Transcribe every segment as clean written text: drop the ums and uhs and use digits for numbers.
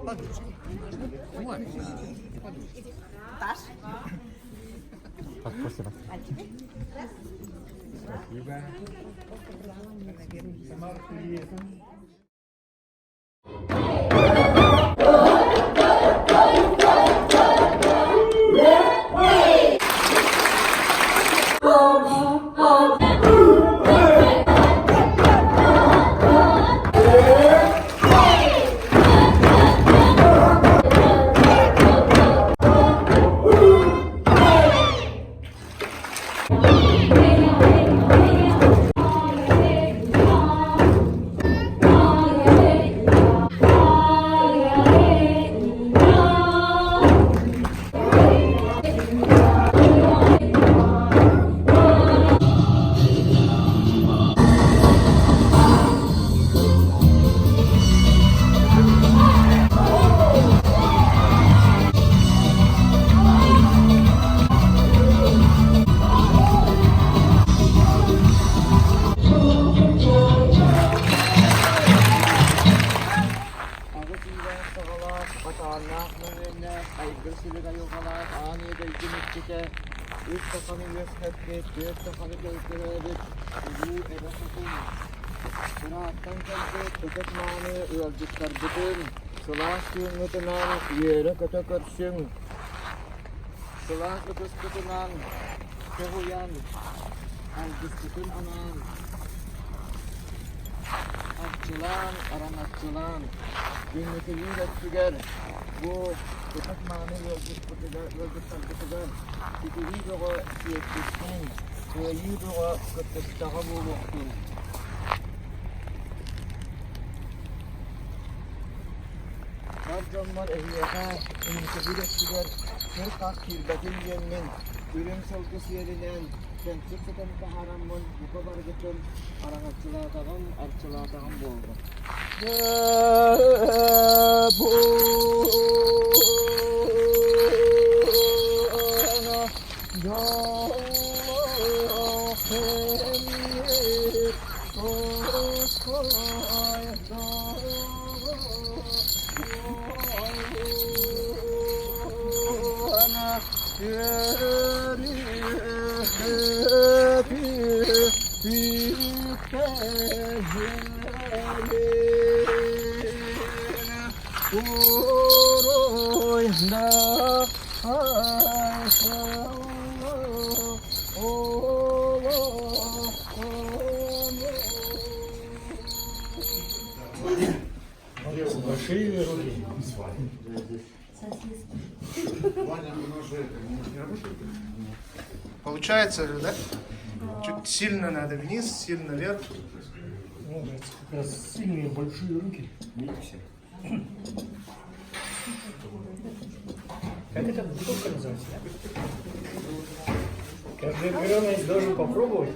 Подушки. Таш. Спасибо. А тебе? Спасибо. Сама приехала. Üç kafanı gösterdik, dört kafanı gösterdik. Bu edasın. Sırattan kalkıp köpek mağını öldükler bütün. Sılah suyunlutunan yere kötü kırsın. Sılah kıpıstıtınan kehuyan. Algıstıtın anan. Akçılan, aranakçılan. Günlükü yürekçiger. Bu köpek mağını öldükler bütün. Fikri doğru yetişkin, iyi doğru kıtlıktağı bu vaktin. Sarcamlar ehliyete, ünlü etkiler, her kalk kirbetin yemin, ürün solkusu yerinden, kentsik sıkıntı haramın, bu kadar bütün arçılatağım boldu. Большие руки. Получается, да? Чуть сильно надо вниз, сильно вверх. Ну, это как раз сильные большие руки. Как это бутылка называется? Каждый беременный должен попробовать.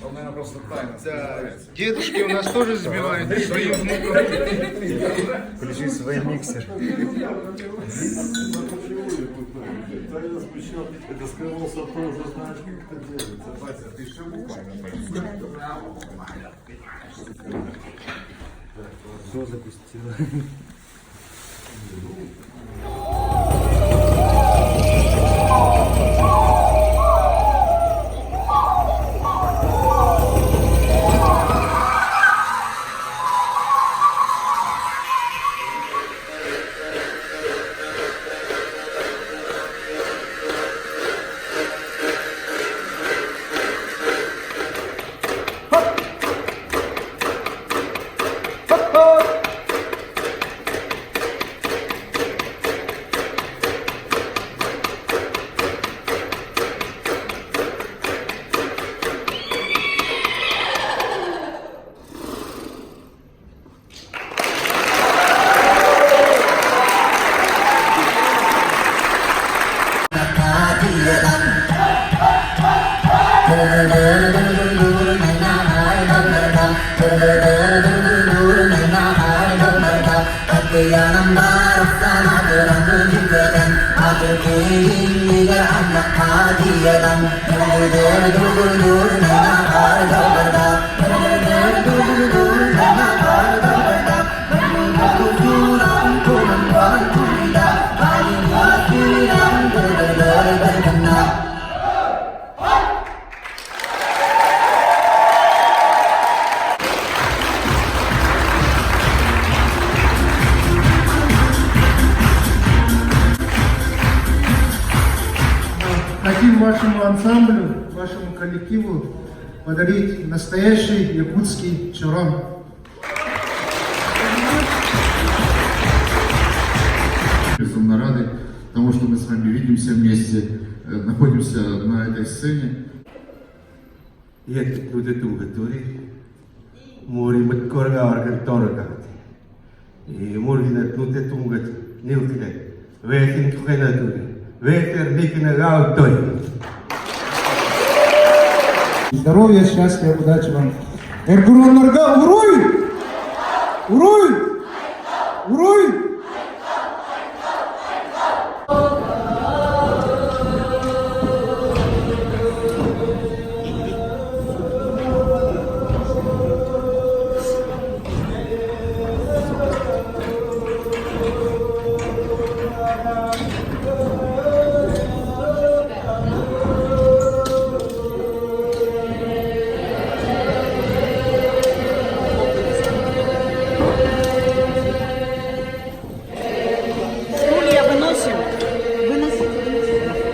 Он, наверное, просто тайно. Да, дедушки у нас тоже сбивают своих внуков. Включи свой миксер. Это скрывался тоже, знаешь, как это делается. Батя, ты еще Все запустила. Hadiye'den вашему ансамблю, вашему коллективу подарить настоящий якутский чором. Безумно рады тому, что мы с вами видимся вместе, находимся на этой сцене. Iet nude tuga turi, mori mat korga argan torga. Mori net nude tungat niltine, wetin tukena turi, weter nikina gau той. Здоровья, счастья, удачи вам. Эргуроннарга уруй! Уруй! Уруй! Стулья выносим. Выносите, выносите.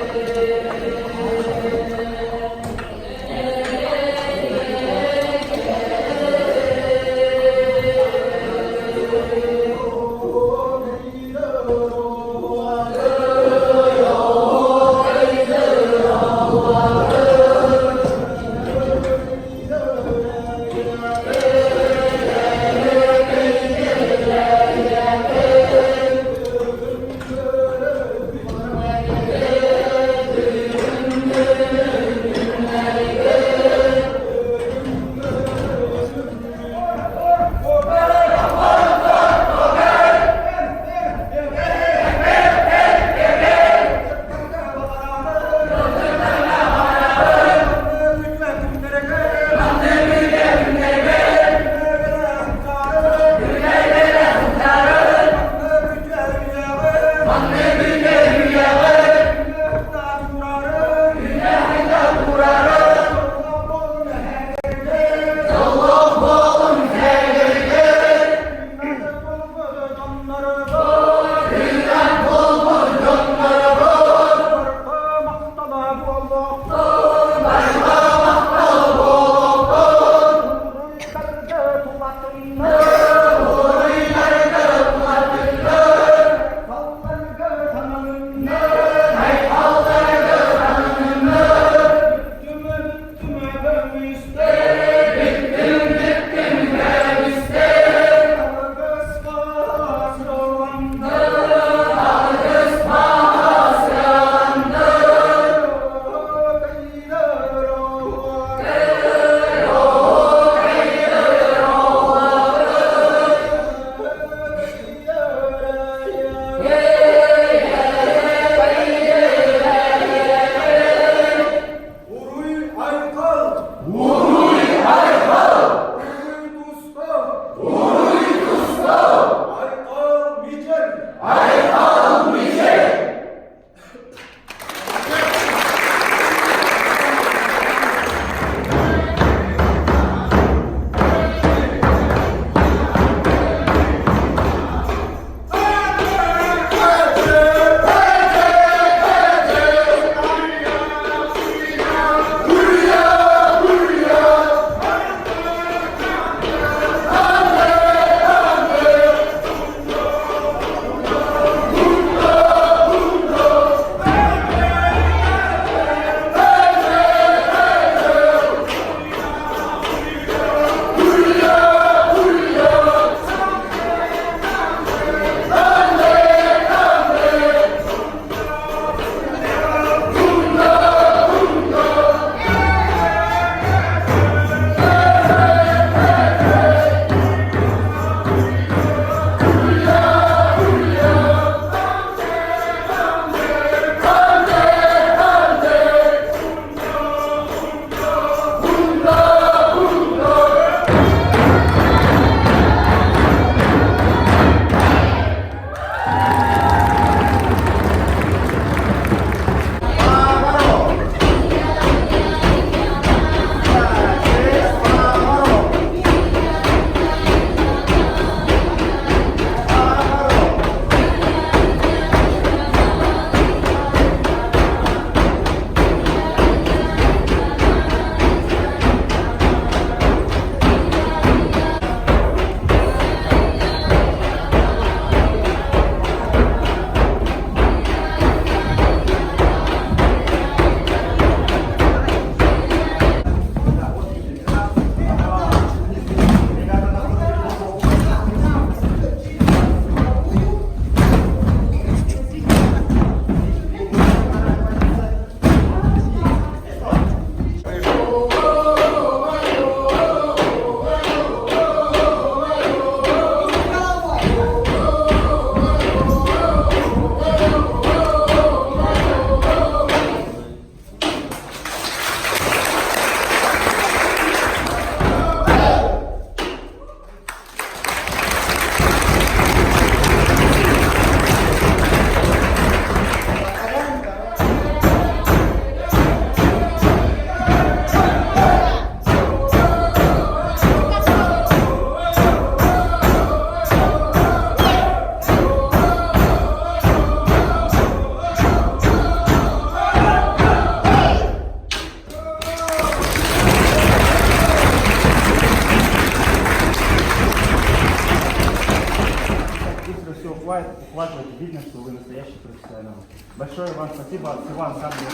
Большое вам спасибо от всего ансамбля.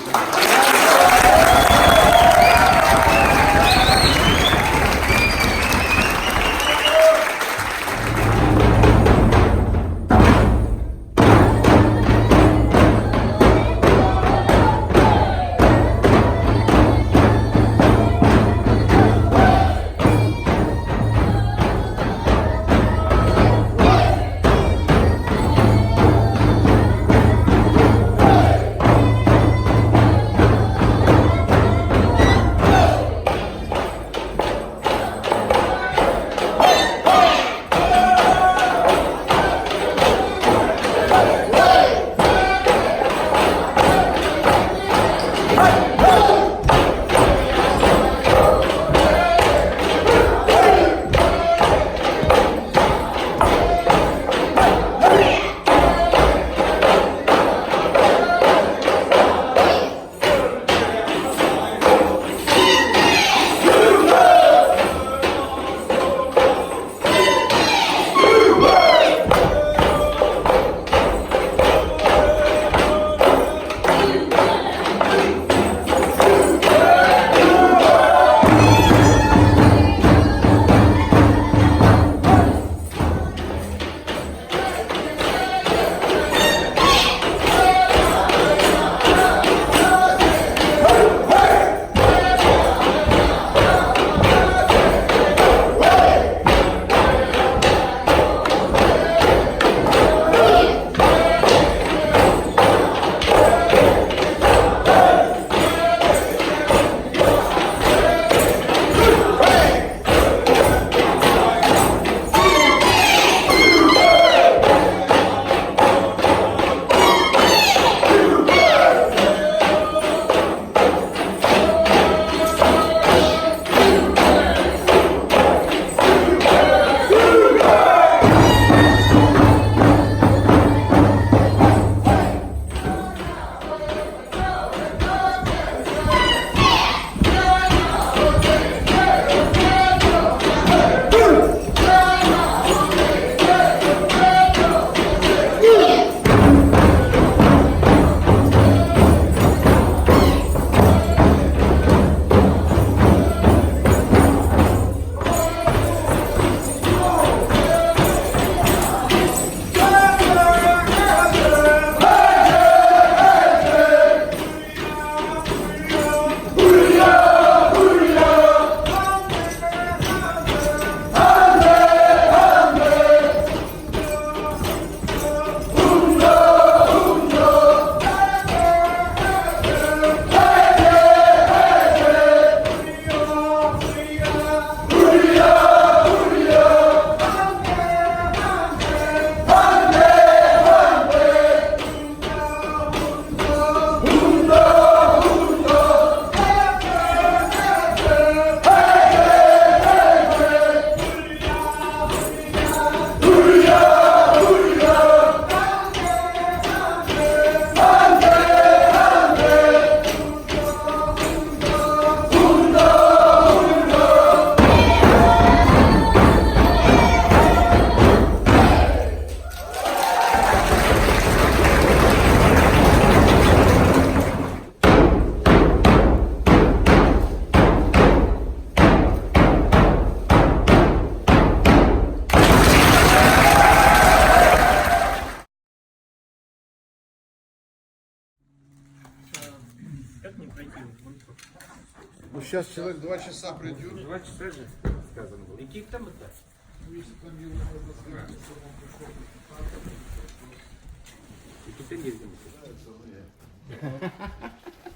Ну сейчас человек 2 часа придет. 2 часа же сказано было. Яких там это?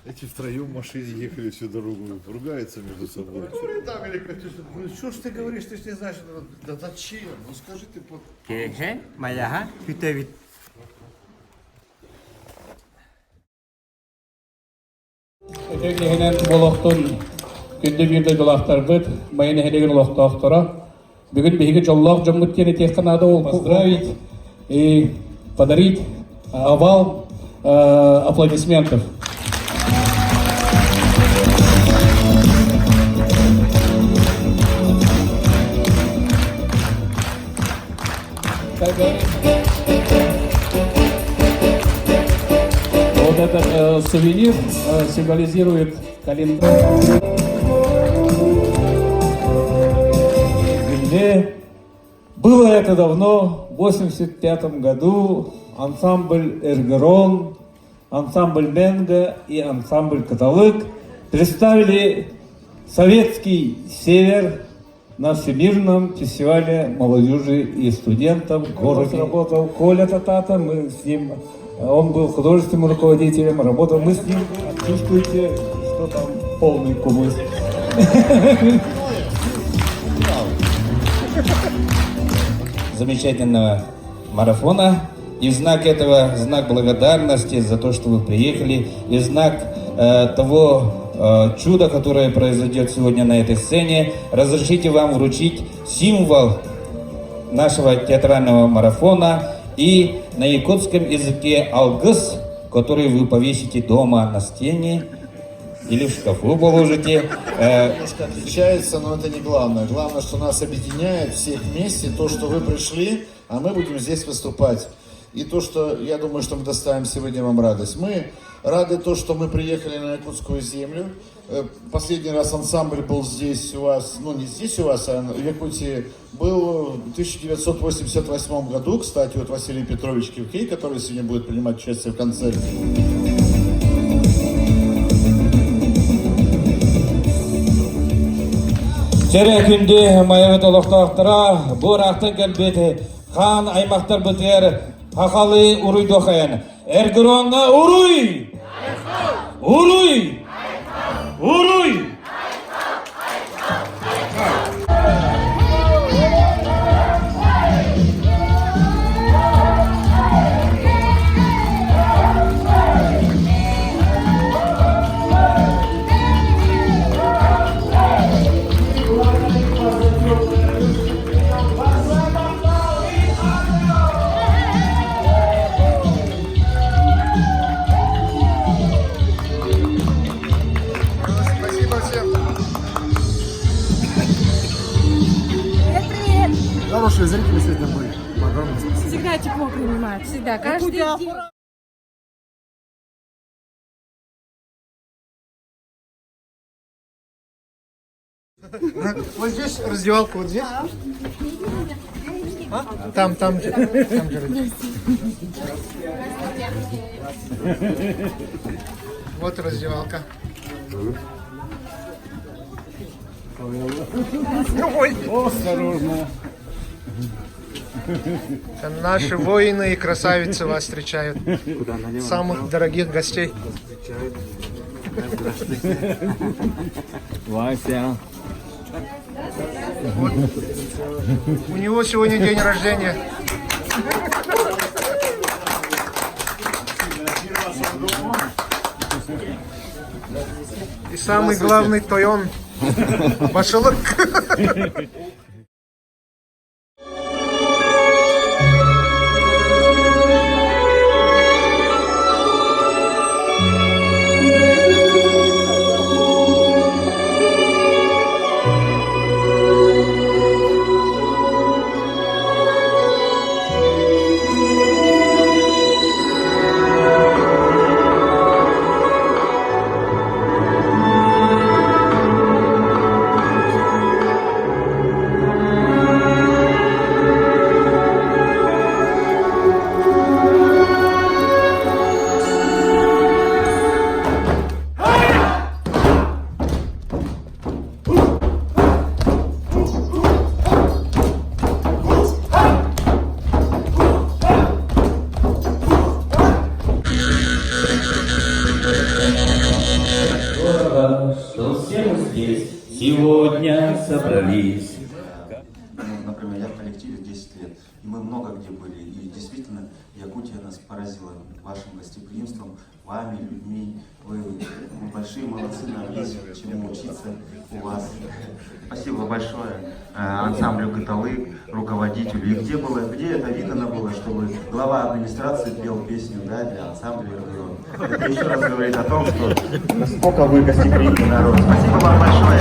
Эти втроем в машине ехали всю дорогу, ругаются между собой. Ну что ж ты говоришь, ты ж не знаешь, да зачем? Ну скажи ты под... Kehe, mayaha, kütevit. Эдегенен болохтун күндө бирде долахтарбыт, майын хелеген олохтоохтора. Бүгүн биһиги жоллоох жоммут тиени тиэхтанаада ол поздравить и подарить овал аплодисментов. сувенир символизирует календарь. Было это давно, в 1985 году, ансамбль «Эргерон», ансамбль «Менга» и ансамбль «Каталык» представили советский север на Всемирном фестивале молодежи и студентов в городе. Работал Коля Татата, мы с ним, он был художественным руководителем, работал мы с ним, чувствуете, что там полный кумыс. Замечательного марафона. И в знак этого, знак благодарности за то, что вы приехали, и в знак того чуда, которое произойдет сегодня на этой сцене, разрешите вам вручить символ нашего театрального марафона и на якутском языке алгыс, который вы повесите дома на стене или в шкафу положите. Немножко отличается, но это не главное. Главное, что нас объединяет всех вместе, то, что вы пришли, а мы будем здесь выступать. И то, что, я думаю, что мы доставим сегодня вам радость. Мы рады то, что мы приехали на якутскую землю. Последний раз ансамбль был здесь у вас, ну не здесь у вас, а в Якутии, был в 1988 году. Кстати, вот Василий Петрович Кивкей, который сегодня будет принимать участие в концерте. Çeyrek günde mayavet olaqtaqtıra, bu raqtın gelbeti, Xan aymaqtar biter, haqalı uruy doxayan. Ergironga uruy! Uruy! Uruy! Хорошие зрители сегодня были. Огромное спасибо. Всегда тепло принимают, всегда, каждый день. Вот здесь раздевалка, вот здесь. А? Там же. Вот и раздевалка. Ой. Осторожно. Наши воины и красавицы вас встречают. Самых дорогих гостей. Вася. Вот. У него сегодня день рождения. И самый главный Тойон. Башалык. Что все мы здесь сегодня собрались. Например, я в коллективе 10 лет, и мы много где были, и действительно Якутия нас поразила вашим гостеприимством, вами, людьми. Вы большие молодцы, нам есть чему учиться у вас. Спасибо большое ансамблю «Каталык», руководителю. И где это видно было, чтобы глава администрации пел песню, да, для ансамбля «Эргерон». Это еще раз говорит о том, что насколько вы гостеприимный народ. Спасибо вам большое.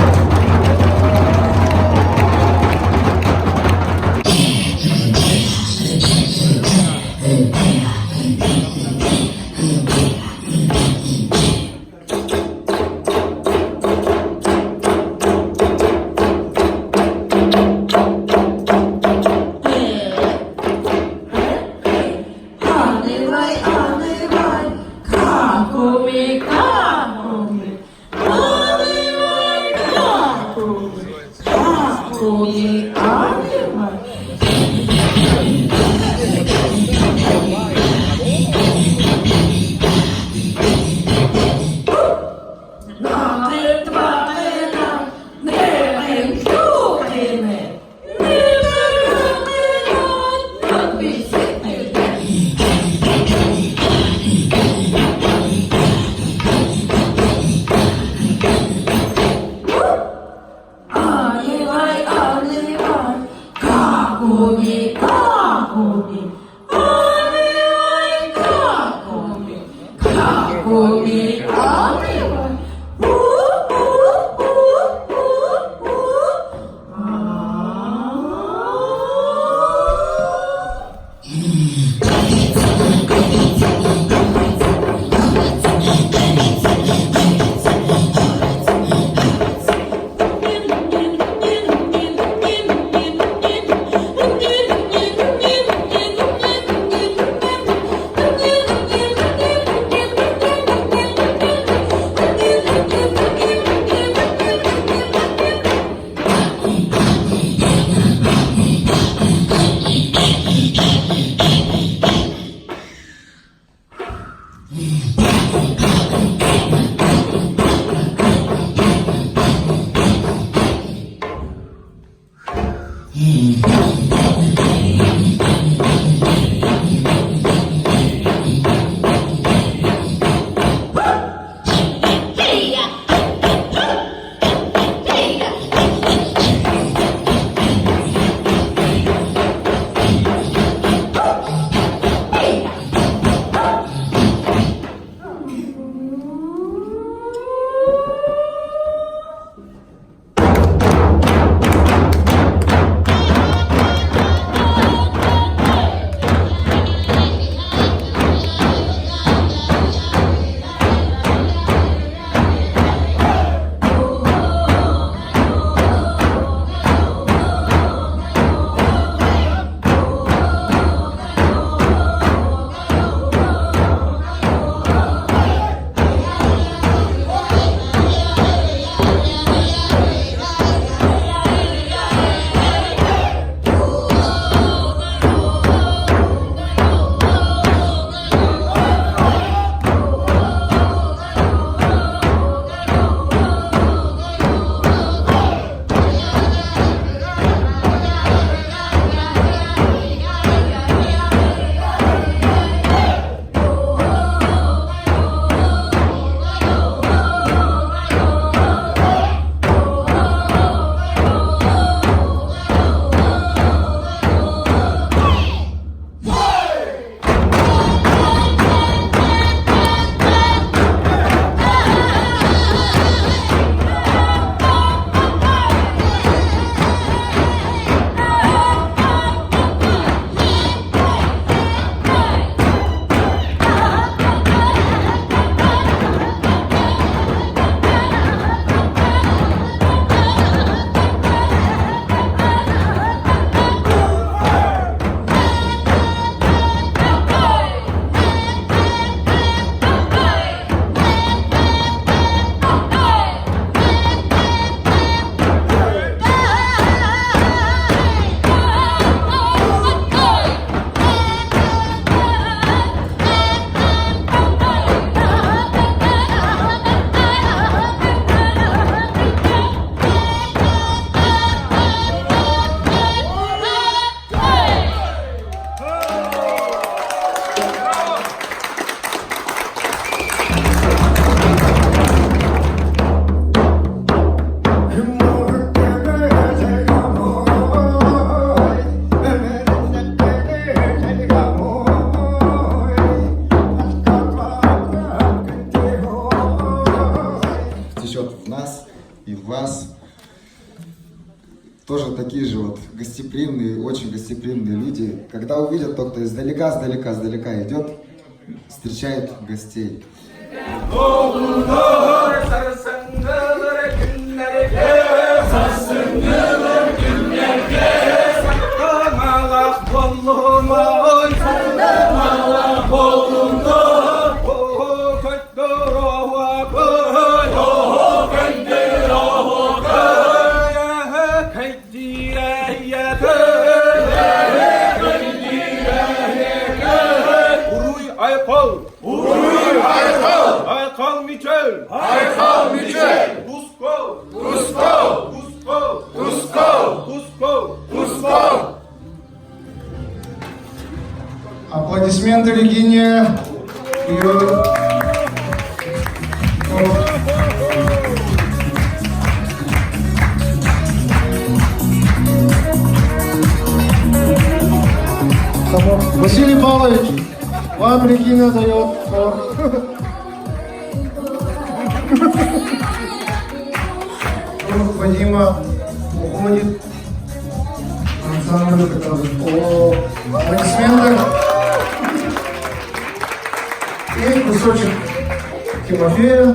тоже такие же вот гостеприимные, очень гостеприимные люди. Когда увидят, тот, кто издалека идет, встречает гостей. Аплодисменты Регине. Василий Павлович, вам Регина дает торт. Вадима уходит. Ансамбль аплодисменты. И кусочек Тимофея.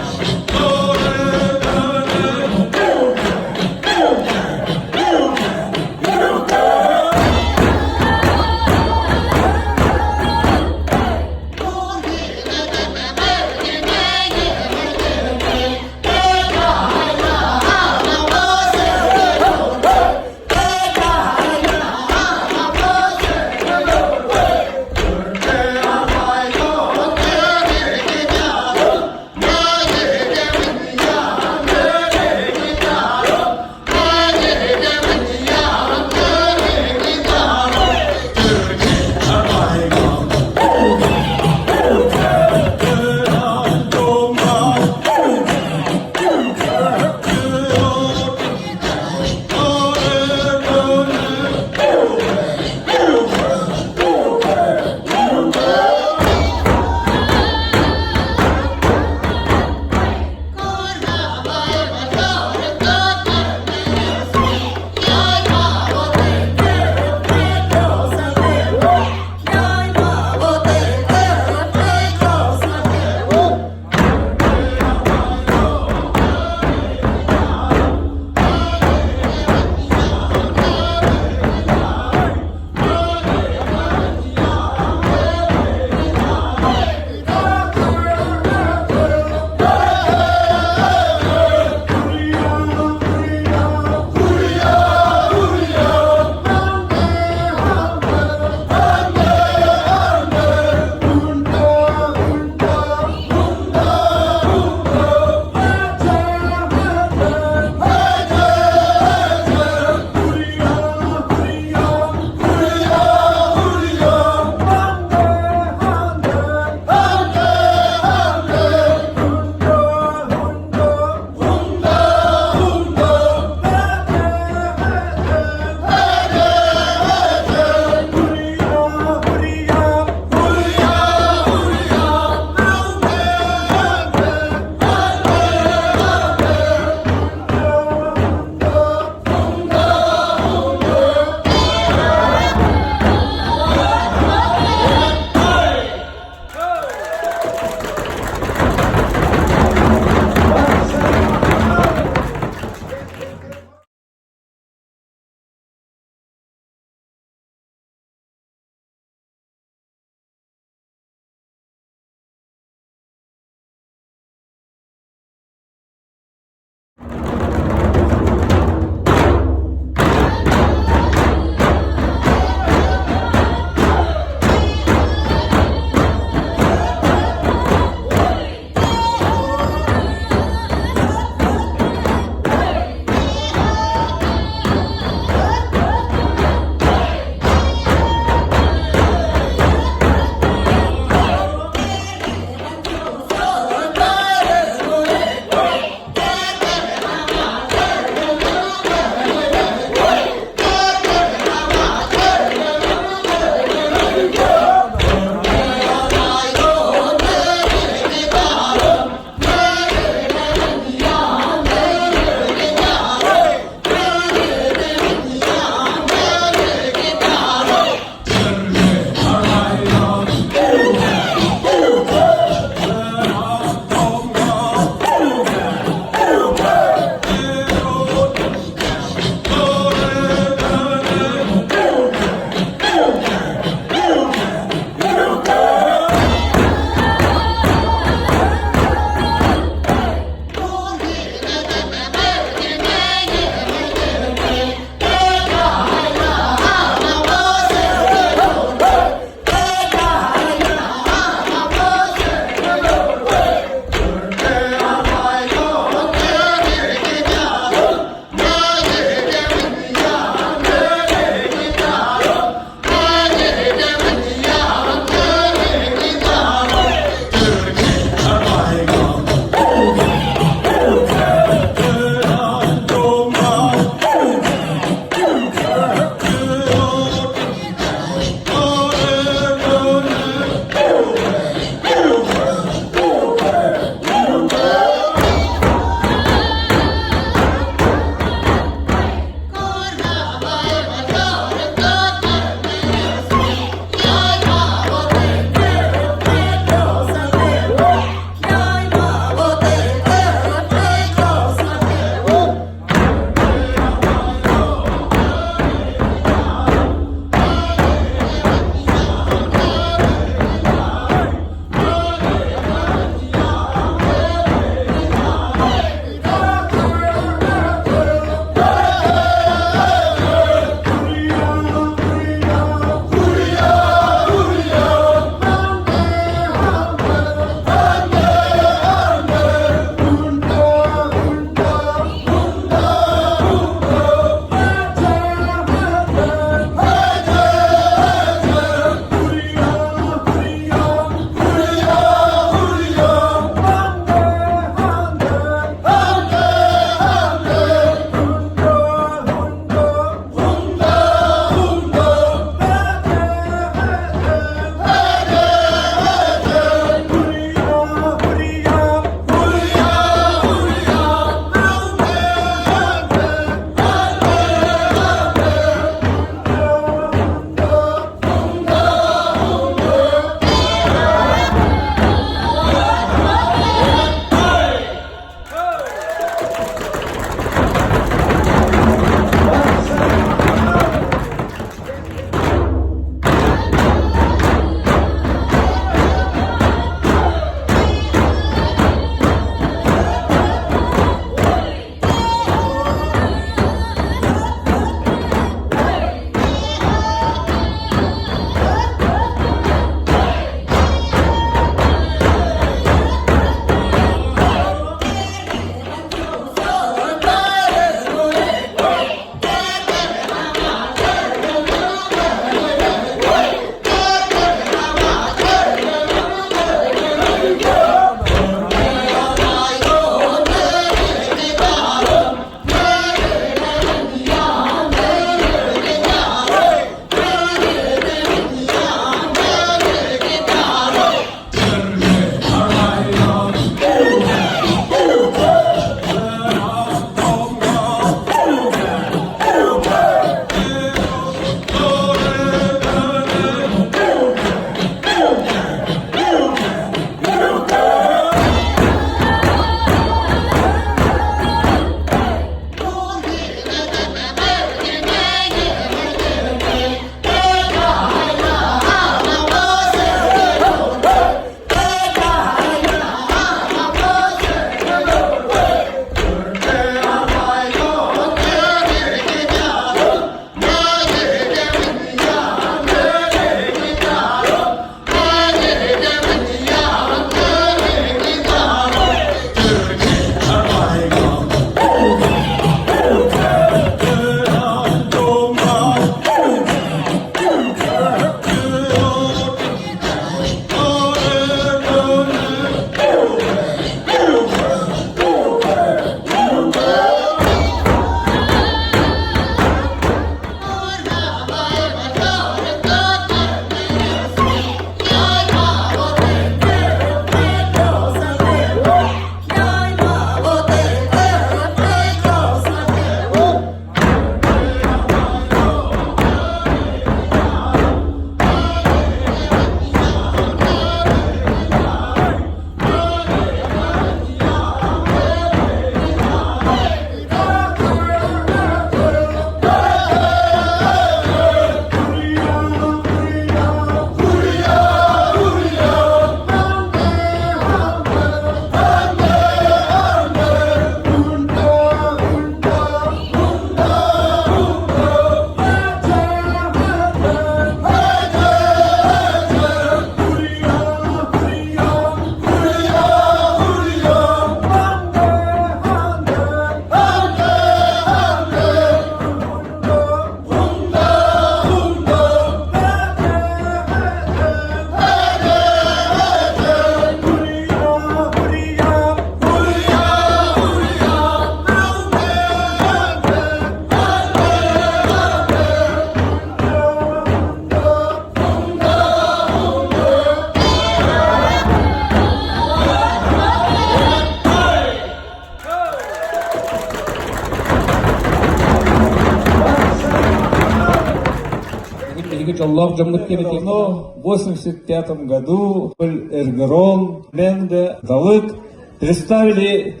жоллох жоммут кенети. Но в 85 году Эргерон, Менга, Талык представили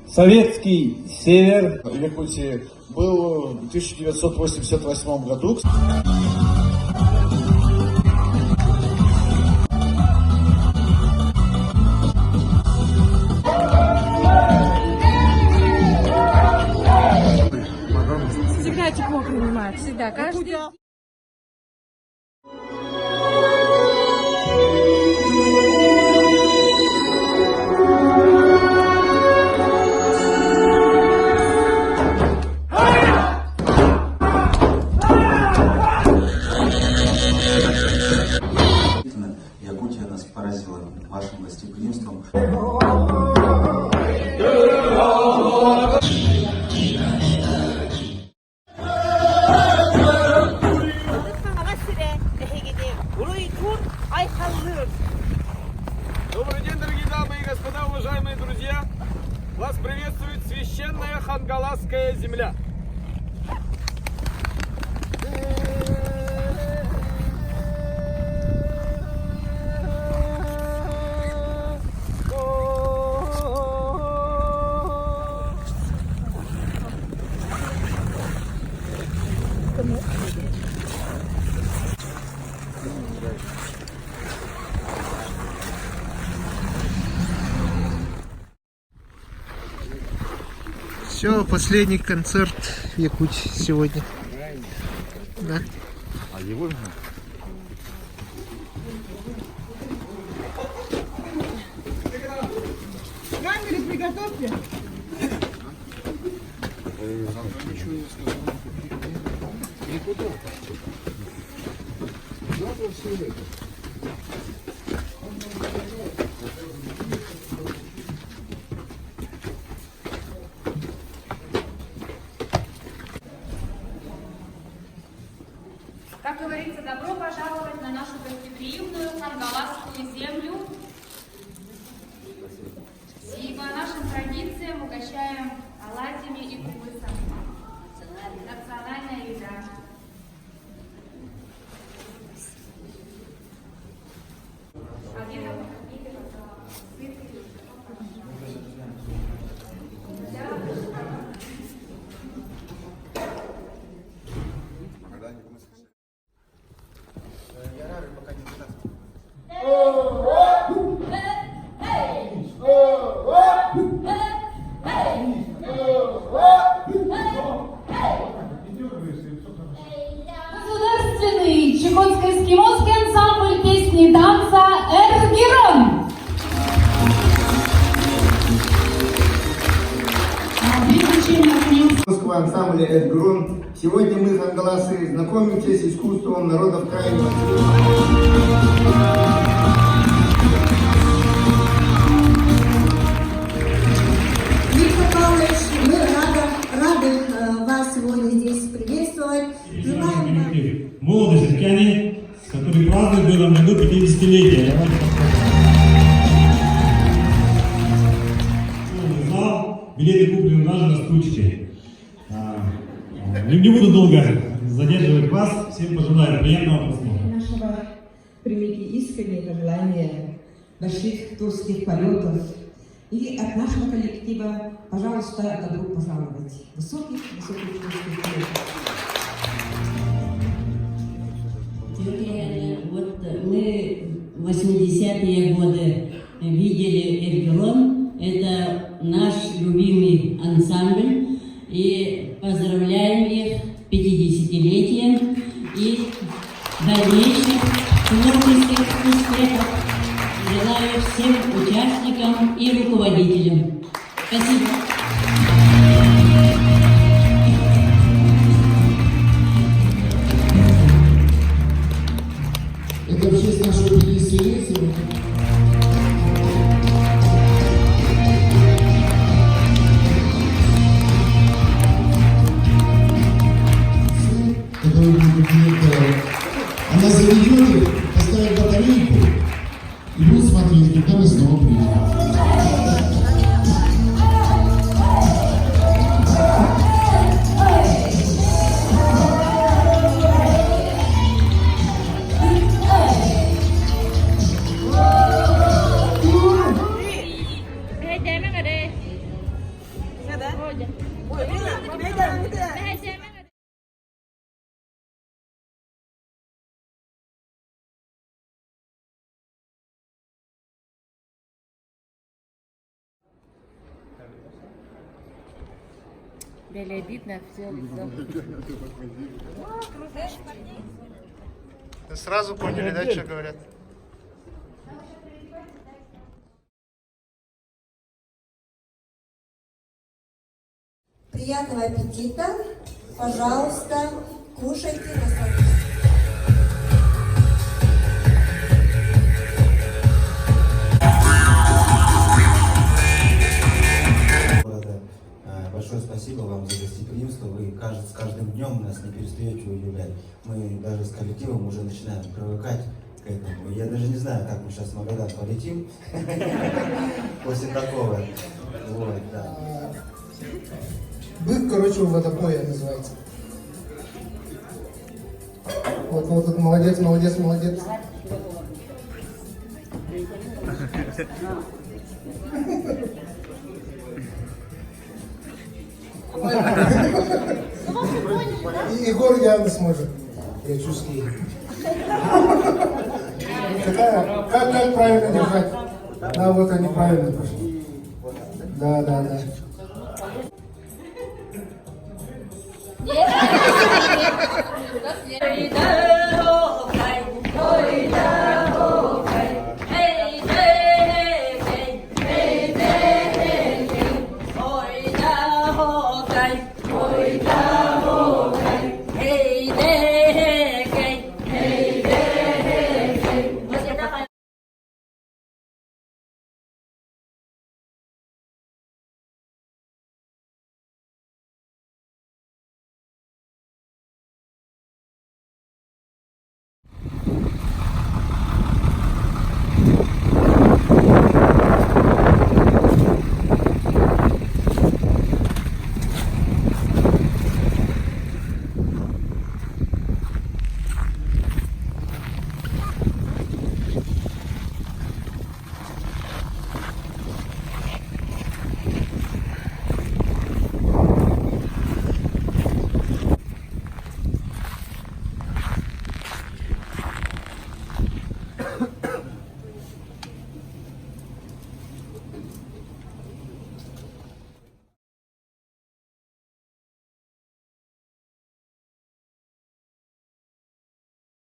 советский север. В Якутии был в 1988 году. Всегда тепло принимают, всегда, каждый день. Якутия нас поразила вашим гостеприимством. Добрый день, дорогие дамы и господа, уважаемые друзья! Вас приветствует священная Хангаласская земля. Все, последний концерт в Якутии сегодня. Да. А его же? Камеры приготовьте. Как говорится, добро пожаловать на нашу гостеприимную Хангаласскую землю. И по нашим традициям угощаем оладьями и кубысом. Национальная еда. Государственный чукотско-эскимосский ансамбль песни и танца «Эргерон». Ансамбля «Эргерон». Сегодня мы, хангаласы, знакомимся с искусством народов крайнего Виктор Павлович, мы рады вас сегодня здесь приветствовать. Желаем вам... Молодые сельчане, которые празднуют в этом году 50-летие. Зал, билеты куплены даже на стучке. Не буду долго задерживать вас. Всем пожелаю приятного просмотра. Нашего примите искреннее желание больших творческих полетов. И от нашего коллектива, пожалуйста, добро пожаловать. Высоких творческих полетов. Вот мы в 80-е годы видели «Эргерон». Это наш любимый ансамбль. И поздравляем их с 50-летием и дальнейших творческих успехов. Желаю всем участникам и руководителям. Спасибо. Это в честь нашего 50-летия. Она заведет их, поставит батарейку и будет смотреть, когда мы снова приедем. Белебитно, все лицо. Сразу поняли, да, что говорят? Приятного аппетита. Пожалуйста, кушайте, наслаждайтесь. Большое спасибо вам за гостеприимство. Вы с каждым днем нас не перестаете удивлять. Мы даже с коллективом уже начинаем привыкать к этому. Я даже не знаю, как мы сейчас в Магадан полетим после такого. Вот, да. Бык, короче, у водопоя называется. Вот тут молодец, молодец, молодец. И Егор явно сможет. Я чувствую. Как правильно держать? Да, вот они правильно пошли. Да. Куда следует?